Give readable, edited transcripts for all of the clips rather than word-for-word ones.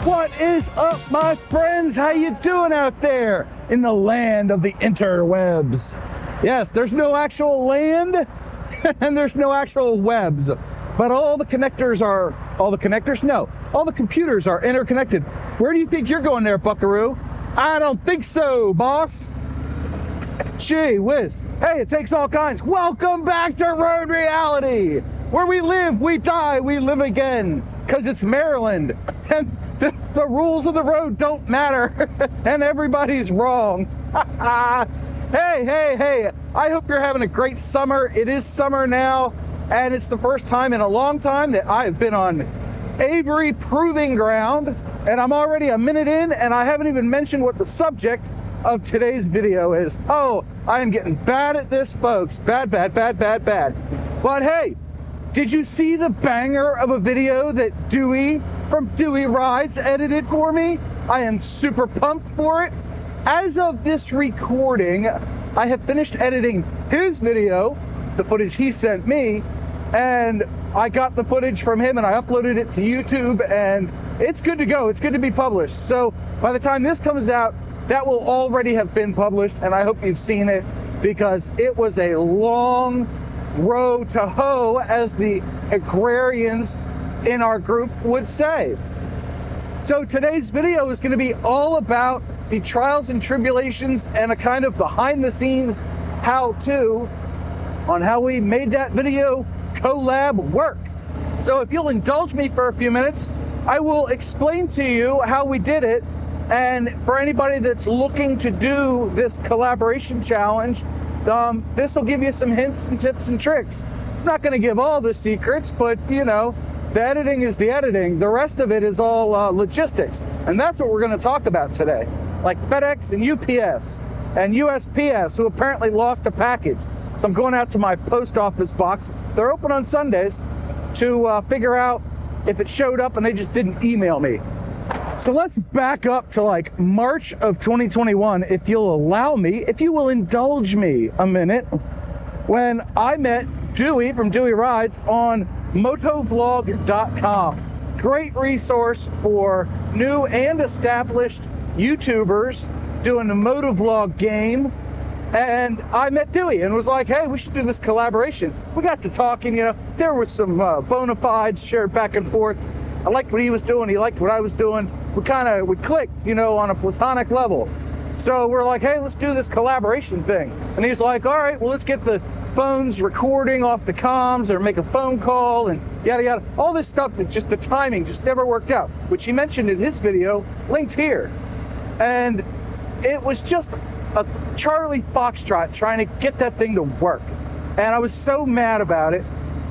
What is up, my friends? How you doing out there in the land of the interwebs? Yes, there's no actual land and there's no actual webs, but all the computers are interconnected. Where do you think you're going there, buckaroo? I don't think so, boss. Gee whiz. Hey, it takes all kinds. Welcome back to Road Reality, where we live, we die, we live again, because it's Maryland, and the rules of the road don't matter, and everybody's wrong. Hey, I hope you're having a great summer. It is summer now, and it's the first time in a long time that I've been on Avery Proving Ground, and I'm already a minute in, and I haven't even mentioned what the subject of today's video is. Oh, I am getting bad at this, folks. Bad. But hey, did you see the banger of a video that Dewey from Dewey Rides edited for me? I am super pumped for it. As of this recording, I have finished editing his video, the footage he sent me, and I got the footage from him and I uploaded it to YouTube, and it's good to go. It's good to be published. So by the time this comes out, that will already have been published, and I hope you've seen it, because it was a long row to hoe, as the agrarians in our group would say. So today's video is going to be all about the trials and tribulations and a kind of behind the scenes how-to on how we made that video collab work. So if you'll indulge me for a few minutes, I will explain to you how we did it, and for anybody that's looking to do this collaboration challenge, this will give you some hints and tips and tricks. I'm not going to give all the secrets, but you know, the editing is the editing. The rest of it is all logistics, and that's what we're going to talk about today. Like FedEx and UPS and USPS, who apparently lost a package. So I'm going out to my post office box. They're open on Sundays to figure out if it showed up and they just didn't email me. So let's back up to like March of 2021, if you'll allow me, if you will indulge me a minute, when I met Dewey from Dewey Rides on Motovloggers.com. Great resource for new and established YouTubers doing a motovlog game. And I met Dewey and was like, hey, we should do this collaboration. We got to talking, you know, there were some bona fides shared back and forth. I liked what he was doing, he liked what I was doing. We clicked, you know, on a platonic level. So we're like, hey, let's do this collaboration thing. And he's like, all right, well, let's get the phones recording off the comms, or make a phone call, and yada yada. All this stuff that just the timing just never worked out, which he mentioned in his video, linked here. And it was just a Charlie Foxtrot trying to get that thing to work. And I was so mad about it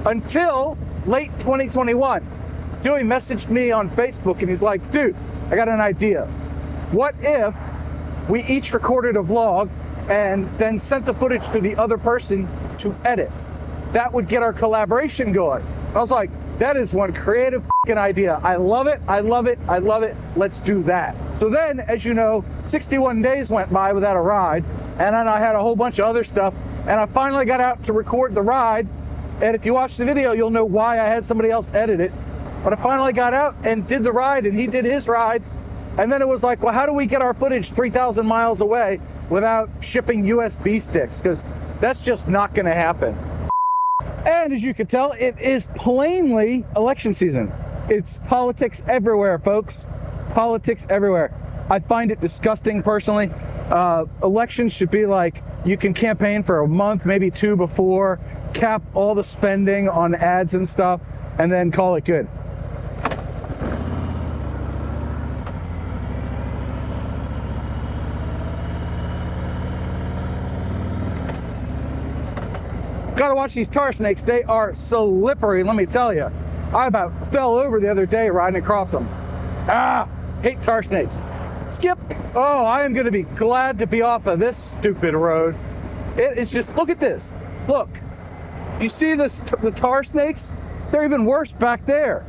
until late 2021. Dewey messaged me on Facebook and he's like, dude, I got an idea. What if we each recorded a vlog and then sent the footage to the other person to edit? That would get our collaboration going. I was like, that is one creative idea. I love it. Let's do that. So then, as you know, 61 days went by without a ride, and then I had a whole bunch of other stuff, and I finally got out to record the ride. And if you watch the video, you'll know why I had somebody else edit it. But I finally got out and did the ride, and he did his ride. And then it was like, well, how do we get our footage 3,000 miles away without shipping USB sticks? Because that's just not going to happen. And as you can tell, it is plainly election season. It's politics everywhere, folks. Politics everywhere. I find it disgusting, personally. Elections should be like, you can campaign for a month, maybe two before, cap all the spending on ads and stuff, and then call it good. Gotta watch these tar snakes. They are slippery, let me tell you. I about fell over the other day riding across them. Hate tar snakes. Skip. Oh, I am gonna be glad to be off of this stupid road. It is just, look at this. Look, you see this, the tar snakes? They're even worse back there.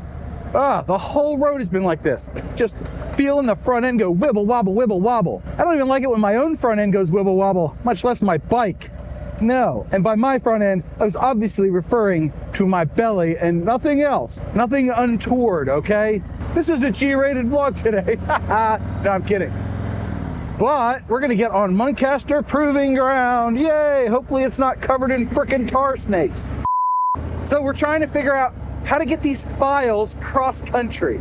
The whole road has been like this. Just feeling the front end go wibble wobble, wibble wobble. I don't even like it when my own front end goes wibble wobble, much less my bike. Heck no. And by my front end, I was obviously referring to my belly and nothing else. Nothing untoward, okay? This is a G-rated vlog today. No, I'm kidding. But we're gonna get on Muncaster Proving Ground. Yay! Hopefully it's not covered in frickin' tar snakes. So we're trying to figure out how to get these files cross-country.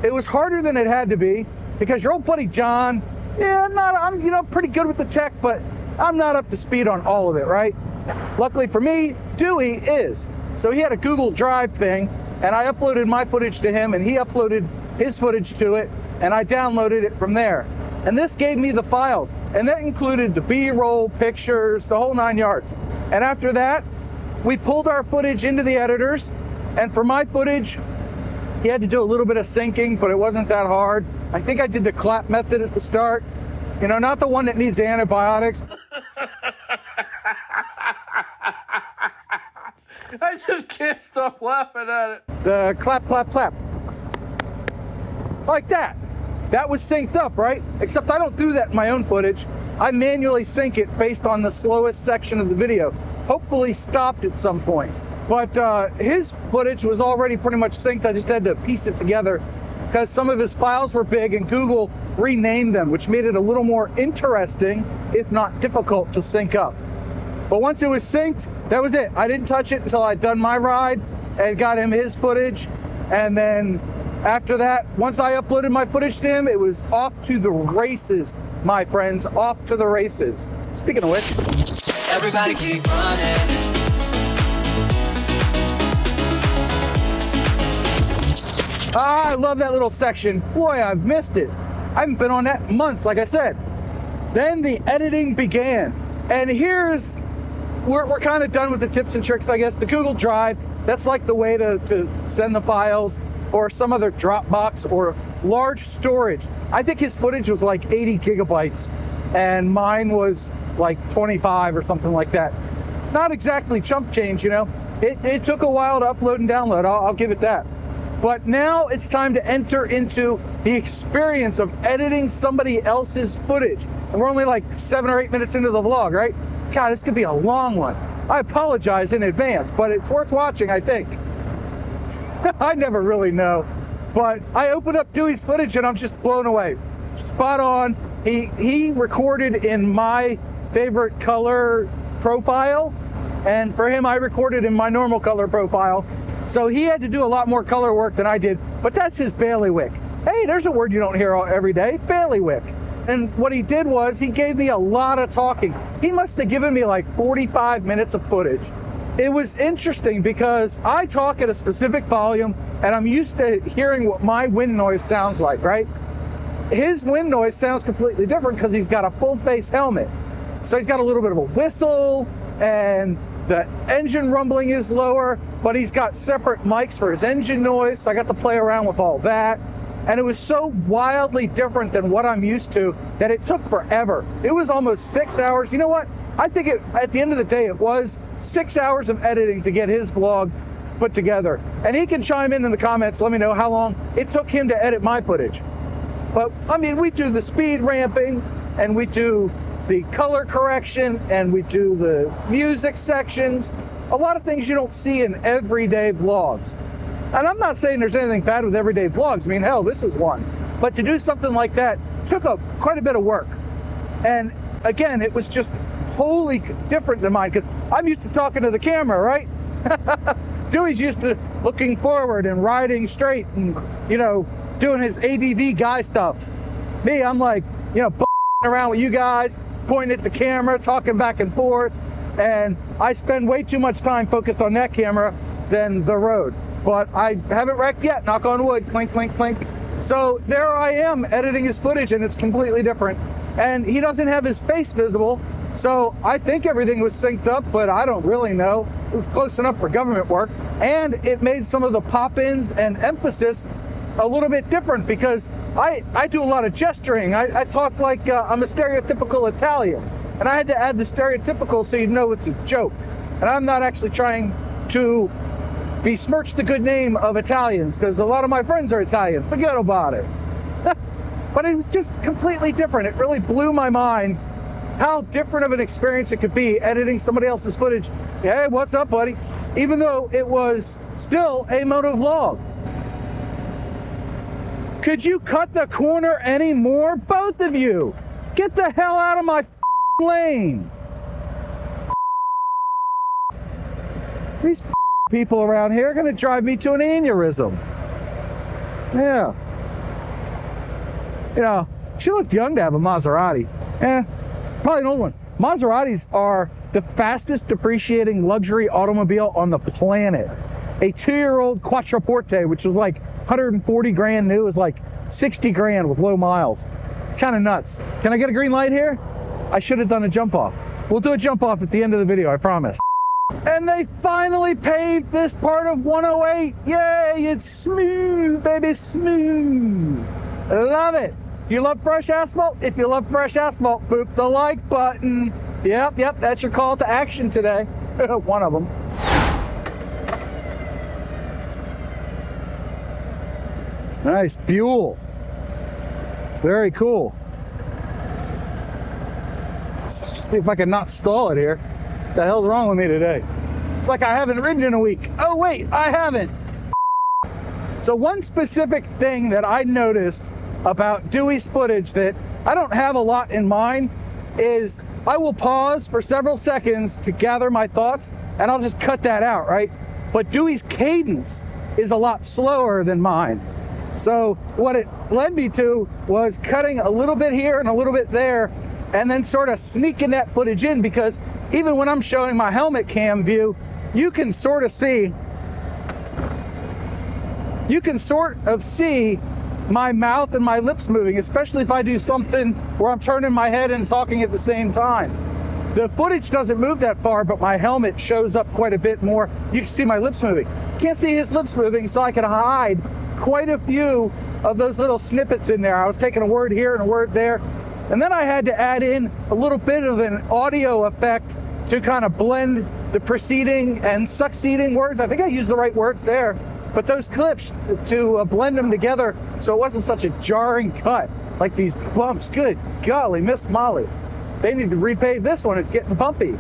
It was harder than it had to be because your old buddy John, I'm pretty good with the tech, but I'm not up to speed on all of it, right? Luckily for me, Dewey is. So he had a Google Drive thing, and I uploaded my footage to him, and he uploaded his footage to it, and I downloaded it from there. And this gave me the files, and that included the B-roll, pictures, the whole 9 yards. And after that, we pulled our footage into the editors, and for my footage, he had to do a little bit of syncing, but it wasn't that hard. I think I did the clap method at the start. You know, not the one that needs antibiotics. I just can't stop laughing at it. The clap, clap, clap. Like that. That was synced up, right? Except I don't do that in my own footage. I manually sync it based on the slowest section of the video. Hopefully stopped at some point. But his footage was already pretty much synced. I just had to piece it together because some of his files were big and Google renamed them, which made it a little more interesting, if not difficult, to sync up. But once it was synced, that was it. I didn't touch it until I'd done my ride and got him his footage. And then after that, once I uploaded my footage to him, it was off to the races, my friends, off to the races. Speaking of which, everybody keep running. I love that little section. Boy, I've missed it. I haven't been on that in months, like I said. Then the editing began. And we're kind of done with the tips and tricks, I guess. The Google Drive, that's like the way to send the files, or some other Dropbox or large storage. I think his footage was like 80 gigabytes and mine was like 25 or something like that. Not exactly chump change, you know. It took a while to upload and download, I'll give it that. But now it's time to enter into the experience of editing somebody else's footage. And we're only like 7 or 8 minutes into the vlog, right? God, this could be a long one. I apologize in advance, but it's worth watching, I think. I never really know. But I opened up Dewey's footage and I'm just blown away. Spot on. He recorded in my favorite color profile. And for him, I recorded in my normal color profile. So he had to do a lot more color work than I did, but that's his bailiwick. Hey, there's a word you don't hear every day, bailiwick. And what he did was he gave me a lot of talking. He must have given me like 45 minutes of footage. It was interesting because I talk at a specific volume and I'm used to hearing what my wind noise sounds like, right? His wind noise sounds completely different because he's got a full face helmet. So he's got a little bit of a whistle and the engine rumbling is lower, but he's got separate mics for his engine noise, so I got to play around with all that. And it was so wildly different than what I'm used to that it took forever. It was almost 6 hours. You know what? I think at the end of the day, it was 6 hours of editing to get his vlog put together. And he can chime in the comments, let me know how long it took him to edit my footage. But I mean, we do the speed ramping and we do the color correction and we do the music sections, a lot of things you don't see in everyday vlogs. And I'm not saying there's anything bad with everyday vlogs. I mean, hell, this is one. But to do something like that took quite a bit of work. And again, it was just wholly different than mine because I'm used to talking to the camera, right? Dewey's used to looking forward and riding straight and, you know, doing his ADV guy stuff. Me, I'm like, you know, around with you guys, pointing at the camera, talking back and forth, and I spend way too much time focused on that camera than the road. But I haven't wrecked yet, knock on wood, clink, clink, clink. So there I am editing his footage and it's completely different. And he doesn't have his face visible, so I think everything was synced up, but I don't really know. It was close enough for government work. And it made some of the pop-ins and emphasis a little bit different because I do a lot of gesturing. I talk like I'm a stereotypical Italian, and I had to add the stereotypical so you know it's a joke. And I'm not actually trying to besmirch the good name of Italians because a lot of my friends are Italian. Forget about it. But it was just completely different. It really blew my mind how different of an experience it could be editing somebody else's footage. Hey, what's up, buddy? Even though it was still a motovlog. Could you cut the corner anymore? Both of you! Get the hell out of my lane! These people around here are gonna drive me to an aneurysm. Yeah. You know, she looked young to have a Maserati. Probably an old one. Maseratis are the fastest depreciating luxury automobile on the planet. A 2-year-old Quattroporte, which was like 140 grand new, is like 60 grand with low miles. It's kind of nuts. Can I get a green light here? I should have done a jump off. We'll do a jump off at the end of the video, I promise. And they finally paved this part of 108. Yay, it's smooth, baby, smooth. Love it. Do you love fresh asphalt? If you love fresh asphalt, boop the like button. Yep, that's your call to action today. One of them. Nice, Buell. Very cool. See if I can not stall it here. What the hell's wrong with me today? It's like I haven't ridden in a week. Oh wait, I haven't. So one specific thing that I noticed about Dewey's footage that I don't have a lot in mind is I will pause for several seconds to gather my thoughts and I'll just cut that out, right? But Dewey's cadence is a lot slower than mine. So what it led me to was cutting a little bit here and a little bit there and then sort of sneaking that footage in, because even when I'm showing my helmet cam view, you can sort of see my mouth and my lips moving, especially if I do something where I'm turning my head and talking at the same time. The footage doesn't move that far, but my helmet shows up quite a bit more. You can see my lips moving. Can't see his lips moving, so I can hide quite a few of those little snippets in there. I was taking a word here and a word there, and then I had to add in a little bit of an audio effect to kind of blend the preceding and succeeding words. I think I used the right words there, but those clips to blend them together so it wasn't such a jarring cut, like these bumps. Good golly, Miss Molly. They need to repave this one, it's getting bumpy.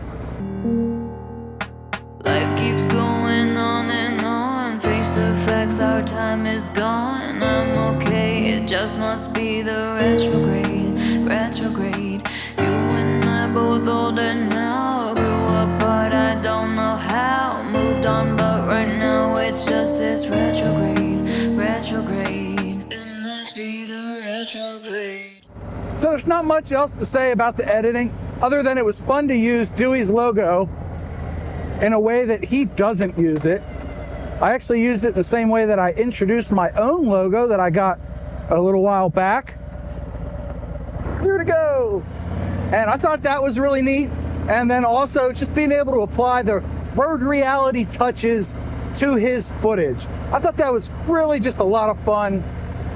Life keeps going on and on. Face the facts, our time is gone. I'm okay, it just must be the retrograde. You and I both older now. Grew apart, I don't know how. Moved on, but right now it's just this retrograde. It must be the retrograde. So there's not much else to say about the editing, other than it was fun to use Dewey's logo in a way that he doesn't use it. I actually used it the same way that I introduced my own logo that I got a little while back. Clear to go. And I thought that was really neat. And then also just being able to apply the road reality touches to his footage. I thought that was really just a lot of fun.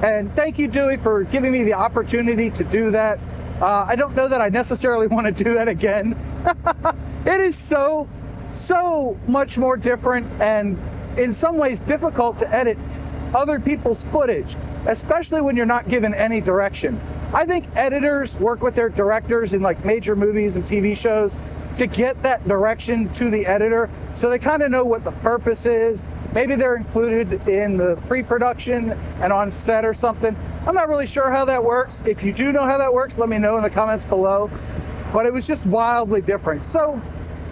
And thank you, Dewey, for giving me the opportunity to do that. I don't know that I necessarily want to do that again. It is so much more different and in some ways difficult to edit other people's footage, especially when you're not given any direction. I think editors work with their directors in like major movies and TV shows to get that direction to the editor, so they kind of know what the purpose is. Maybe they're included in the pre-production and on set or something. I'm not really sure how that works. If you do know how that works, let me know in the comments below. But it was just wildly different. So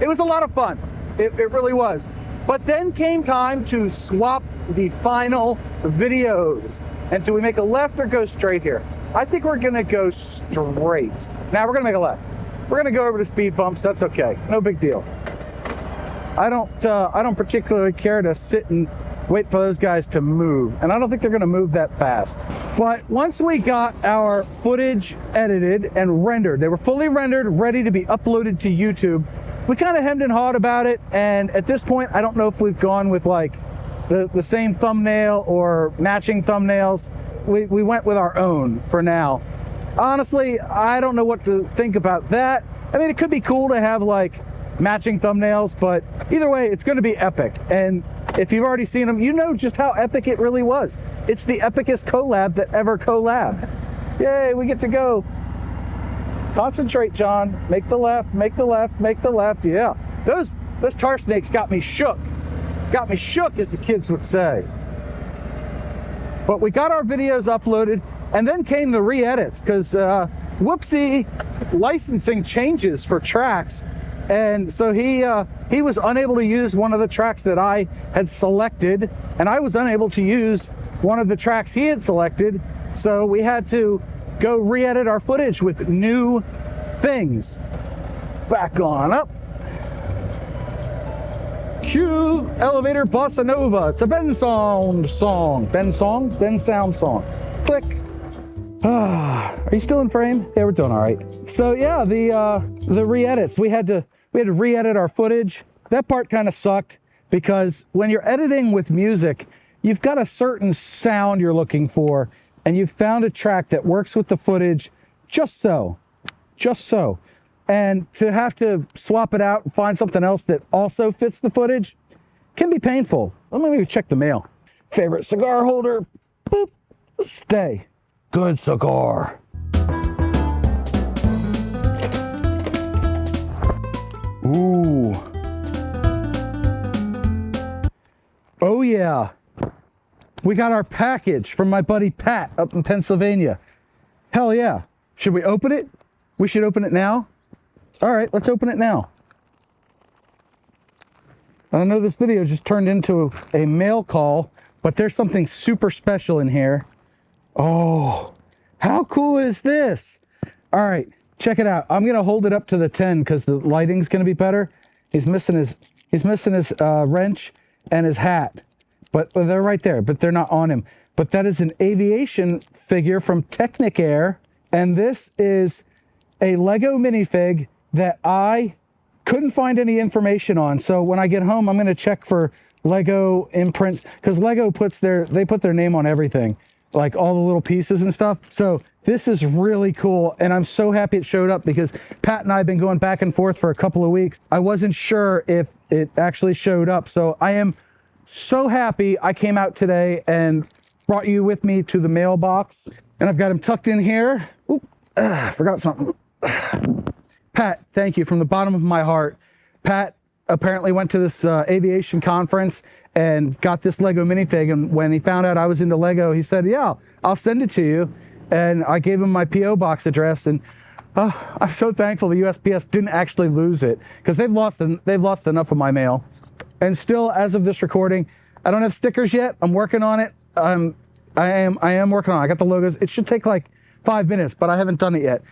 it was a lot of fun. It really was. But then came time to swap the final videos. And do we make a left or go straight here? I think we're gonna go straight. Now we're gonna make a left. We're gonna go over the speed bumps, that's okay. No big deal. I don't particularly care to sit and wait for those guys to move. And I don't think they're gonna move that fast. But once we got our footage edited and rendered, they were fully rendered, ready to be uploaded to YouTube, we kind of hemmed and hawed about it. And at this point, I don't know if we've gone with like the same thumbnail or matching thumbnails. We went with our own for now. Honestly, I don't know what to think about that. I mean, it could be cool to have like matching thumbnails, but either way, it's going to be epic. And if you've already seen them, you know just how epic it really was. It's the epicest collab that ever collabed. Yay, we get to go Concentrate, John. Make the left, make the left, make the left. Yeah. Those tar snakes got me shook. Got me shook, as the kids would say. But we got our videos uploaded, and then came the re-edits, because whoopsie, licensing changes for tracks. And so he was unable to use one of the tracks that I had selected, and I was unable to use one of the tracks he had selected. So we had to go re-edit our footage with new things. Back on up. Cue elevator bossa nova. It's a Ben Sound song. Ben Sound song. Click. Are you still in frame? Yeah, we're doing all right. So yeah, the re-edits. We had to re-edit our footage. That part kind of sucked, because when you're editing with music, you've got a certain sound you're looking for, and you've found a track that works with the footage just so. And to have to swap it out and find something else that also fits the footage can be painful. Let me check the mail. Favorite cigar holder. Boop. Stay. Good cigar. Ooh. Oh yeah. We got our package from my buddy Pat up in Pennsylvania. Hell yeah. Should we open it? We should open it now. All right, let's open it now. I know this video just turned into a mail call, but there's something super special in here. Oh, how cool is this? All right, check it out. I'm gonna hold it up to the 10 because the lighting's gonna be better. He's missing his wrench and his hat, but they're right there, but they're not on him. But that is an aviation figure from Technic-Air, and this is a Lego minifig that I couldn't find any information on. So when I get home, I'm going to check for Lego imprints, because Lego put their name on everything, like all the little pieces and stuff. So this is really cool, and I'm so happy it showed up, because Pat and I have been going back and forth for a couple of weeks. I wasn't sure if it actually showed up, so I am so happy I came out today and brought you with me to the mailbox, and I've got him tucked in here. Oop, forgot something. Pat, thank you from the bottom of my heart. Pat apparently went to this aviation conference and got this Lego minifig, and when he found out I was into Lego, he said, yeah, I'll send it to you. And I gave him my P.O. box address, and I'm so thankful the USPS didn't actually lose it, because they've lost enough of my mail. And still, as of this recording, I don't have stickers yet. I'm working on it. I am working on it. I got the logos. It should take like 5 minutes, but I haven't done it yet.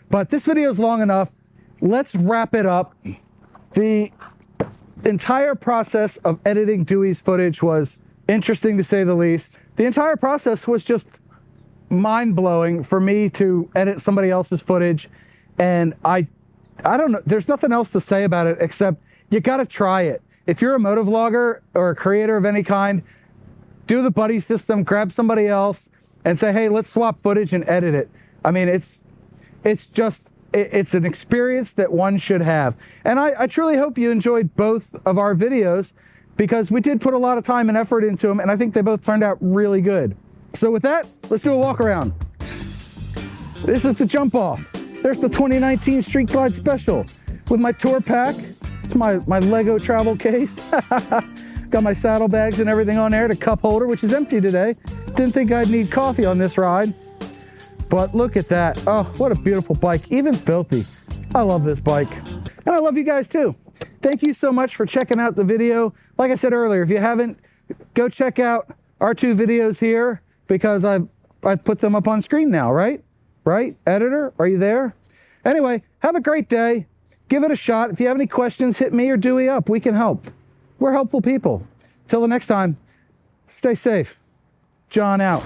But this video is long enough. Let's wrap it up. The entire process of editing Dewey's footage was interesting, to say the least. The entire process was just mind-blowing for me to edit somebody else's footage, and I don't know, there's nothing else to say about it except you got to try it. If you're a motovlogger or a creator of any kind, do the buddy system, grab somebody else and say, hey, let's swap footage and edit it. I mean, it's an experience that one should have. And I truly hope you enjoyed both of our videos, because we did put a lot of time and effort into them, and I think they both turned out really good. So with that, let's do a walk around. This is the jump off. There's the 2019 Street Glide Special with my tour pack. It's my Lego travel case. Got my saddlebags and everything on there, the cup holder, which is empty today. Didn't think I'd need coffee on this ride. But look at that. Oh, what a beautiful bike, even filthy. I love this bike. And I love you guys too. Thank you so much for checking out the video. Like I said earlier, if you haven't, go check out our two videos here, because I've put them up on screen now, right? Right? Editor, are you there? Anyway, have a great day. Give it a shot. If you have any questions, hit me or Dewey up. We can help. We're helpful people. Till the next time, stay safe. John out.